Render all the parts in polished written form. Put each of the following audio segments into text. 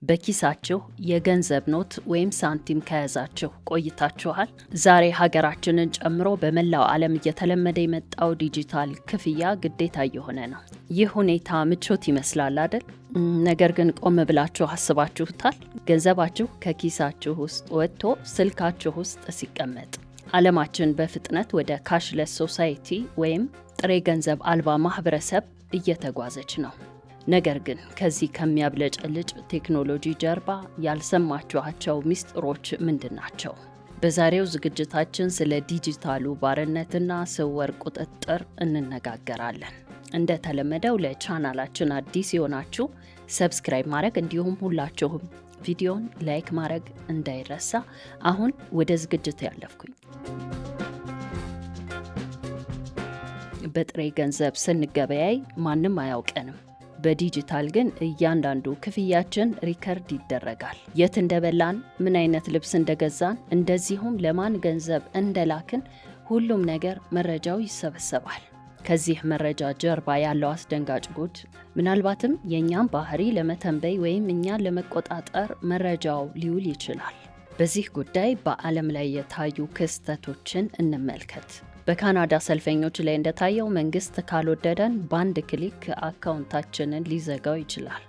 በኪሳችሁ የገንዘብ ኖት ወይም ሳንቲም ከያዛችሁ ቆይታችኋል? ዛሬ ሀገራችንን ጨምሮ በመላው ዓለም እየተለመደ የመጣው ዲጂታል ክፍያ ግዴታ እየሆነ ነው። ይህ ሁኔታ ምቾት ይመስላል አይደል? ነገር ግን ቆም ብላችሁ አስባችሁታል? ገንዘባችሁ ከኪሳችሁ ውስጥ ወጥቶ ስልካችሁ ውስጥ ሲቀመጥ። ዓለማችን በፍጥነት ወደ ካሽለስ ሶሳይቲ ወይም ጥሬ ገንዘብ አልባ ማህበረሰብ እየተጓዘች ነው። ነገር ግን ከዚህ ከሚያብለጨልጭ ቴክኖሎጂ ጀርባ ያልሰማችኋቸው ሚስጥሮች ምንድን ናቸው? በዛሬው ዝግጅታችን ስለ ዲጂታሉ ባርነትና ስውር ቁጥጥር እንነጋገራለን። እንደተለመደው ለቻናላችን አዲስ የሆናችሁ ሰብስክራይብ ማድረግ እንዲሁም ሁላችሁም ቪዲዮን ላይክ ማድረግ እንዳይረሳ። አሁን ወደ ዝግጅት ያለፍኩኝ። በጥሬ ገንዘብ ስንገበያይ ማንም አያውቀንም። በዲጂታል ግን እያንዳንዱ ክፍያችን ሪከርድ ይደረጋል። የት እንደበላን፣ ምን አይነት ልብስ እንደገዛን፣ እንደዚሁም ለማን ገንዘብ እንደላክን ሁሉም ነገር መረጃው ይሰበሰባል። ከዚህ መረጃ ጀርባ ያለው አስደንጋጭ ጉድ ምናልባትም የእኛን ባህሪ ለመተንበይ ወይም እኛን ለመቆጣጠር መረጃው ሊውል ይችላል። በዚህ ጉዳይ በዓለም ላይ የታዩ ክስተቶችን እንመልከት። በካናዳ ሰልፈኞች ላይ እንደታየው መንግስት ካልወደደን በአንድ ክሊክ አካውንታችንን ሊዘጋው ይችላል።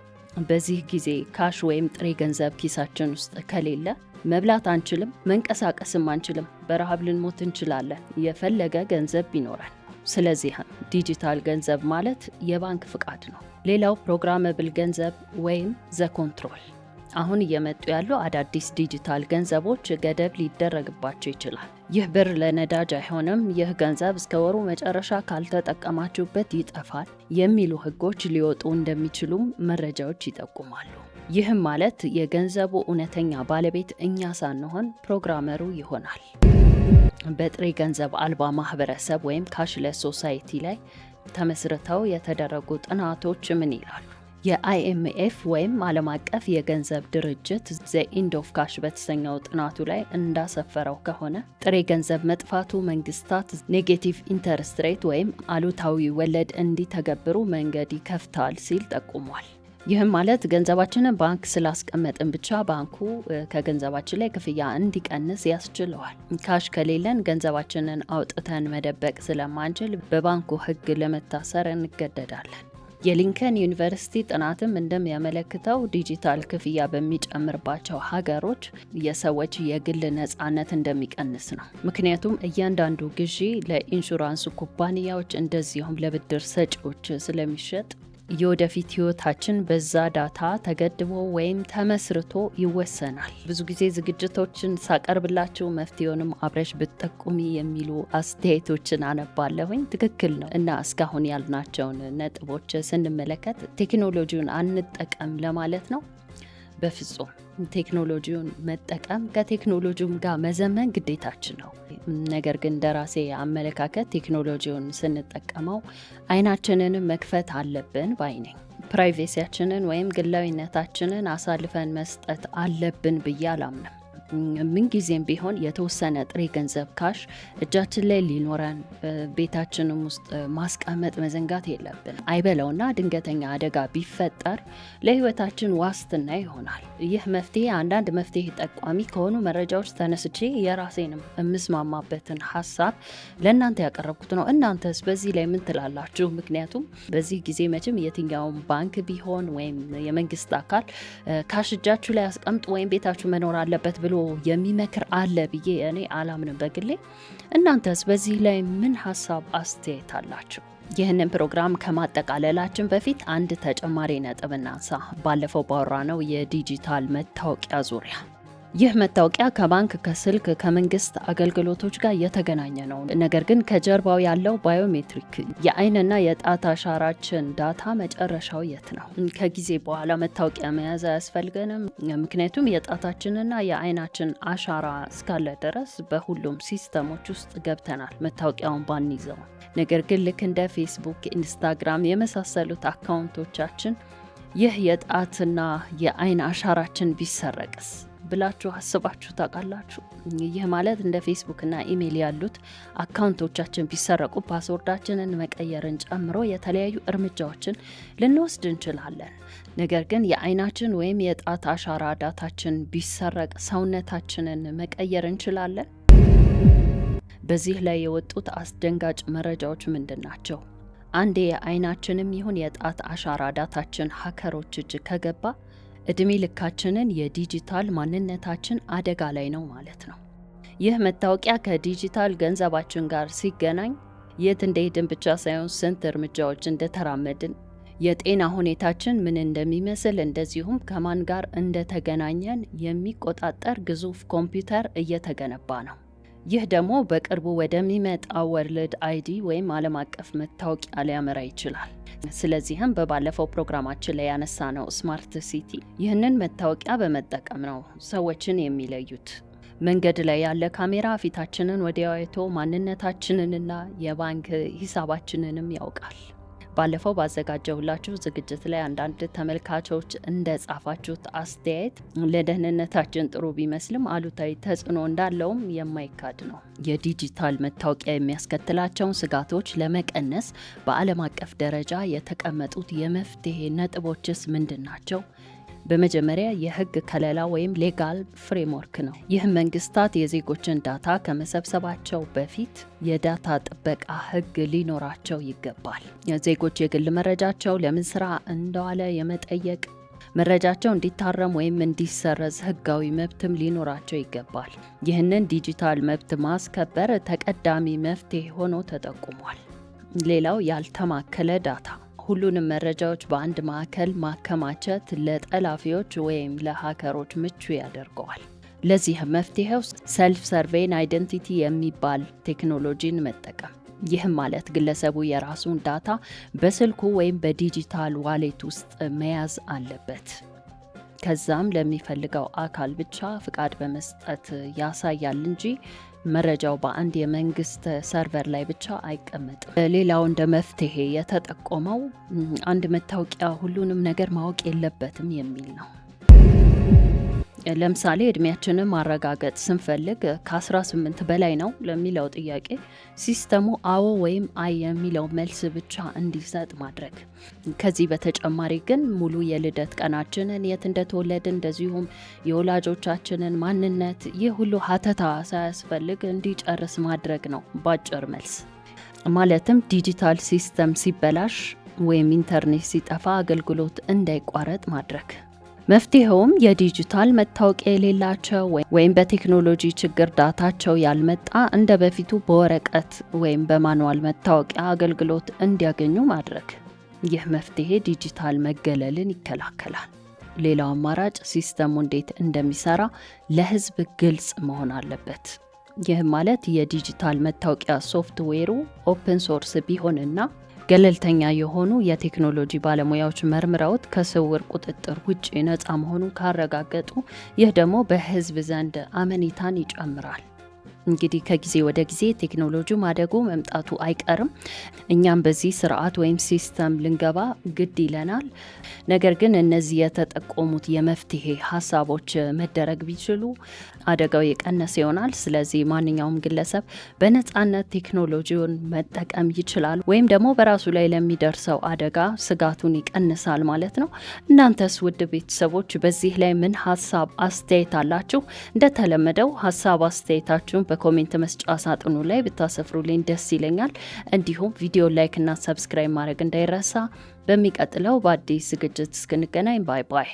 በዚህ ጊዜ ካሽ ወይም ጥሬ ገንዘብ ኪሳችን ውስጥ ከሌለ መብላት አንችልም፣ መንቀሳቀስም አንችልም፣ በረሃብ ልንሞት እንችላለን፣ የፈለገ ገንዘብ ቢኖረን። ስለዚህም ዲጂታል ገንዘብ ማለት የባንክ ፍቃድ ነው። ሌላው ፕሮግራመብል ገንዘብ ወይም ዘ ኮንትሮል። አሁን እየመጡ ያሉ አዳዲስ ዲጂታል ገንዘቦች ገደብ ሊደረግባቸው ይችላል። ይህ ብር ለነዳጅ አይሆንም፣ ይህ ገንዘብ እስከ ወሩ መጨረሻ ካልተጠቀማችሁበት ይጠፋል የሚሉ ህጎች ሊወጡ እንደሚችሉም መረጃዎች ይጠቁማሉ። ይህም ማለት የገንዘቡ እውነተኛ ባለቤት እኛ ሳንሆን ፕሮግራመሩ ይሆናል። በጥሬ ገንዘብ አልባ ማህበረሰብ ወይም ካሽለስ ሶሳይቲ ላይ ተመስርተው የተደረጉ ጥናቶች ምን ይላሉ? የአይኤምኤፍ ወይም ዓለም አቀፍ የገንዘብ ድርጅት ዘ ኢንድ ኦፍ ካሽ በተሰኘው ጥናቱ ላይ እንዳሰፈረው ከሆነ ጥሬ ገንዘብ መጥፋቱ መንግስታት ኔጌቲቭ ኢንተረስት ሬት ወይም አሉታዊ ወለድ እንዲተገብሩ መንገድ ይከፍታል ሲል ጠቁሟል። ይህም ማለት ገንዘባችንን ባንክ ስላስቀመጥን ብቻ ባንኩ ከገንዘባችን ላይ ክፍያ እንዲቀንስ ያስችለዋል። ካሽ ከሌለን ገንዘባችንን አውጥተን መደበቅ ስለማንችል በባንኩ ህግ ለመታሰር እንገደዳለን። የሊንከን ዩኒቨርሲቲ ጥናትም እንደሚያመለክተው ዲጂታል ክፍያ በሚጨምርባቸው ሀገሮች የሰዎች የግል ነፃነት እንደሚቀንስ ነው። ምክንያቱም እያንዳንዱ ግዢ ለኢንሹራንስ ኩባንያዎች እንደዚሁም ለብድር ሰጪዎች ስለሚሸጥ የወደፊት ህይወታችን በዛ ዳታ ተገድቦ ወይም ተመስርቶ ይወሰናል። ብዙ ጊዜ ዝግጅቶችን ሳቀርብላችሁ መፍትሄውንም አብረሽ ብትጠቁሚ የሚሉ አስተያየቶችን አነባለሁኝ። ትክክል ነው እና እስካሁን ያልናቸውን ነጥቦች ስንመለከት ቴክኖሎጂውን አንጠቀም ለማለት ነው? በፍጹም። ቴክኖሎጂውን መጠቀም ከቴክኖሎጂውም ጋር መዘመን ግዴታችን ነው። ነገር ግን እንደራሴ አመለካከት ቴክኖሎጂውን ስንጠቀመው አይናችንን መክፈት አለብን ባይ ነኝ። ፕራይቬሲያችንን ወይም ግላዊነታችንን አሳልፈን መስጠት አለብን ብዬ አላምንም። ምንጊዜም ቢሆን የተወሰነ ጥሬ ገንዘብ ካሽ እጃችን ላይ ሊኖረን ቤታችንም ውስጥ ማስቀመጥ መዘንጋት የለብን። አይበለውና ድንገተኛ አደጋ ቢፈጠር ለህይወታችን ዋስትና ይሆናል። ይህ መፍትሄ አንዳንድ መፍትሄ ጠቋሚ ከሆኑ መረጃዎች ተነስቼ የራሴንም የምስማማበትን ሀሳብ ለእናንተ ያቀረብኩት ነው። እናንተስ በዚህ ላይ ምን ትላላችሁ? ምክንያቱም በዚህ ጊዜ መቼም የትኛውም ባንክ ቢሆን ወይም የመንግስት አካል ካሽ እጃችሁ ላይ አስቀምጡ ወይም ቤታችሁ መኖር አለበት ብሎ የሚመክር አለ ብዬ እኔ አላምንም በግሌ። እናንተስ በዚህ ላይ ምን ሀሳብ አስተያየት አላችሁ? ይህንን ፕሮግራም ከማጠቃለላችን በፊት አንድ ተጨማሪ ነጥብ እናንሳ። ባለፈው ባወራነው የዲጂታል መታወቂያ ዙሪያ ይህ መታወቂያ ከባንክ፣ ከስልክ፣ ከመንግስት አገልግሎቶች ጋር የተገናኘ ነው። ነገር ግን ከጀርባው ያለው ባዮሜትሪክ የአይንና የጣት አሻራችን ዳታ መጨረሻው የት ነው? ከጊዜ በኋላ መታወቂያ መያዝ አያስፈልገንም። ምክንያቱም የጣታችንና የአይናችን አሻራ እስካለ ድረስ በሁሉም ሲስተሞች ውስጥ ገብተናል መታወቂያውን ባንይዘው። ነገር ግን ልክ እንደ ፌስቡክ፣ ኢንስታግራም የመሳሰሉት አካውንቶቻችን ይህ የጣትና የአይን አሻራችን ቢሰረቅስ? ብላችሁ አስባችሁ ታውቃላችሁ? ይህ ማለት እንደ ፌስቡክ እና ኢሜይል ያሉት አካውንቶቻችን ቢሰረቁ ፓስወርዳችንን መቀየርን ጨምሮ የተለያዩ እርምጃዎችን ልንወስድ እንችላለን። ነገር ግን የአይናችን ወይም የጣት አሻራ ዳታችን ቢሰረቅ ሰውነታችንን መቀየር እንችላለን? በዚህ ላይ የወጡት አስደንጋጭ መረጃዎች ምንድን ናቸው? አንዴ የአይናችንም ይሁን የጣት አሻራ ዳታችን ሀከሮች እጅ ከገባ እድሜ ልካችንን የዲጂታል ማንነታችን አደጋ ላይ ነው ማለት ነው። ይህ መታወቂያ ከዲጂታል ገንዘባችን ጋር ሲገናኝ የት እንደሄድን ብቻ ሳይሆን ስንት እርምጃዎች እንደተራመድን፣ የጤና ሁኔታችን ምን እንደሚመስል፣ እንደዚሁም ከማን ጋር እንደተገናኘን የሚቆጣጠር ግዙፍ ኮምፒውተር እየተገነባ ነው። ይህ ደግሞ በቅርቡ ወደሚመጣው ወርልድ አይዲ ወይም ዓለም አቀፍ መታወቂያ ሊያመራ ይችላል። ስለዚህም በባለፈው ፕሮግራማችን ላይ ያነሳነው ስማርት ሲቲ ይህንን መታወቂያ በመጠቀም ነው ሰዎችን የሚለዩት። መንገድ ላይ ያለ ካሜራ ፊታችንን ወዲያው አይቶ ማንነታችንንና የባንክ ሂሳባችንንም ያውቃል። ባለፈው ባዘጋጀሁላችሁ ዝግጅት ላይ አንዳንድ ተመልካቾች እንደጻፋችሁት አስተያየት ለደህንነታችን ጥሩ ቢመስልም አሉታዊ ተጽዕኖ እንዳለውም የማይካድ ነው። የዲጂታል መታወቂያ የሚያስከትላቸውን ስጋቶች ለመቀነስ በዓለም አቀፍ ደረጃ የተቀመጡት የመፍትሄ ነጥቦችስ ምንድን ናቸው? በመጀመሪያ የህግ ከለላ ወይም ሌጋል ፍሬምወርክ ነው። ይህም መንግስታት የዜጎችን ዳታ ከመሰብሰባቸው በፊት የዳታ ጥበቃ ህግ ሊኖራቸው ይገባል። ዜጎች የግል መረጃቸው ለምን ስራ እንደዋለ የመጠየቅ፣ መረጃቸው እንዲታረም ወይም እንዲሰረዝ ህጋዊ መብትም ሊኖራቸው ይገባል። ይህንን ዲጂታል መብት ማስከበር ተቀዳሚ መፍትሄ ሆኖ ተጠቁሟል። ሌላው ያልተማከለ ዳታ፣ ሁሉንም መረጃዎች በአንድ ማዕከል ማከማቸት ለጠላፊዎች ወይም ለሃከሮች ምቹ ያደርገዋል። ለዚህ መፍትሄው ሰልፍ ሰርቬይን አይደንቲቲ የሚባል ቴክኖሎጂን መጠቀም። ይህም ማለት ግለሰቡ የራሱን ዳታ በስልኩ ወይም በዲጂታል ዋሌት ውስጥ መያዝ አለበት። ከዛም ለሚፈልገው አካል ብቻ ፍቃድ በመስጠት ያሳያል እንጂ መረጃው በአንድ የመንግስት ሰርቨር ላይ ብቻ አይቀመጥም። ሌላው እንደ መፍትሄ የተጠቆመው አንድ መታወቂያ ሁሉንም ነገር ማወቅ የለበትም የሚል ነው። ለምሳሌ እድሜያችንን ማረጋገጥ ስንፈልግ ከ18 በላይ ነው ለሚለው ጥያቄ ሲስተሙ አዎ ወይም አይ የሚለው መልስ ብቻ እንዲሰጥ ማድረግ። ከዚህ በተጨማሪ ግን ሙሉ የልደት ቀናችንን፣ የት እንደተወለድን፣ እንደዚሁም የወላጆቻችንን ማንነት፣ ይህ ሁሉ ሀተታ ሳያስፈልግ እንዲጨርስ ማድረግ ነው ባጭር መልስ። ማለትም ዲጂታል ሲስተም ሲበላሽ ወይም ኢንተርኔት ሲጠፋ አገልግሎት እንዳይቋረጥ ማድረግ። መፍትሄውም የዲጂታል መታወቂያ የሌላቸው ወይም በቴክኖሎጂ ችግር ዳታቸው ያልመጣ እንደ በፊቱ በወረቀት ወይም በማኑዋል መታወቂያ አገልግሎት እንዲያገኙ ማድረግ። ይህ መፍትሄ ዲጂታል መገለልን ይከላከላል። ሌላው አማራጭ ሲስተሙ እንዴት እንደሚሰራ ለሕዝብ ግልጽ መሆን አለበት። ይህ ማለት የዲጂታል መታወቂያ ሶፍትዌሩ ኦፕን ሶርስ ቢሆንና ገለልተኛ የሆኑ የቴክኖሎጂ ባለሙያዎች መርምረውት ከስውር ቁጥጥር ውጭ ነፃ መሆኑን ካረጋገጡ፣ ይህ ደግሞ በህዝብ ዘንድ አመኔታን ይጨምራል። እንግዲህ ከጊዜ ወደ ጊዜ ቴክኖሎጂ ማደጉ መምጣቱ አይቀርም። እኛም በዚህ ስርዓት ወይም ሲስተም ልንገባ ግድ ይለናል። ነገር ግን እነዚህ የተጠቆሙት የመፍትሄ ሀሳቦች መደረግ ቢችሉ አደጋው የቀነሰ ይሆናል። ስለዚህ ማንኛውም ግለሰብ በነፃነት ቴክኖሎጂውን መጠቀም ይችላል፣ ወይም ደግሞ በራሱ ላይ ለሚደርሰው አደጋ ስጋቱን ይቀንሳል ማለት ነው። እናንተስ ውድ ቤተሰቦች በዚህ ላይ ምን ሀሳብ አስተያየት አላችሁ? እንደተለመደው ሀሳብ አስተያየታችሁን በኮሜንት መስጫ ሳጥኑ ላይ ብታሰፍሩልኝ ደስ ይለኛል። እንዲሁም ቪዲዮ ላይክ እና ሰብስክራይብ ማድረግ እንዳይረሳ። በሚቀጥለው በአዲስ ዝግጅት እስክንገናኝ ባይ ባይ።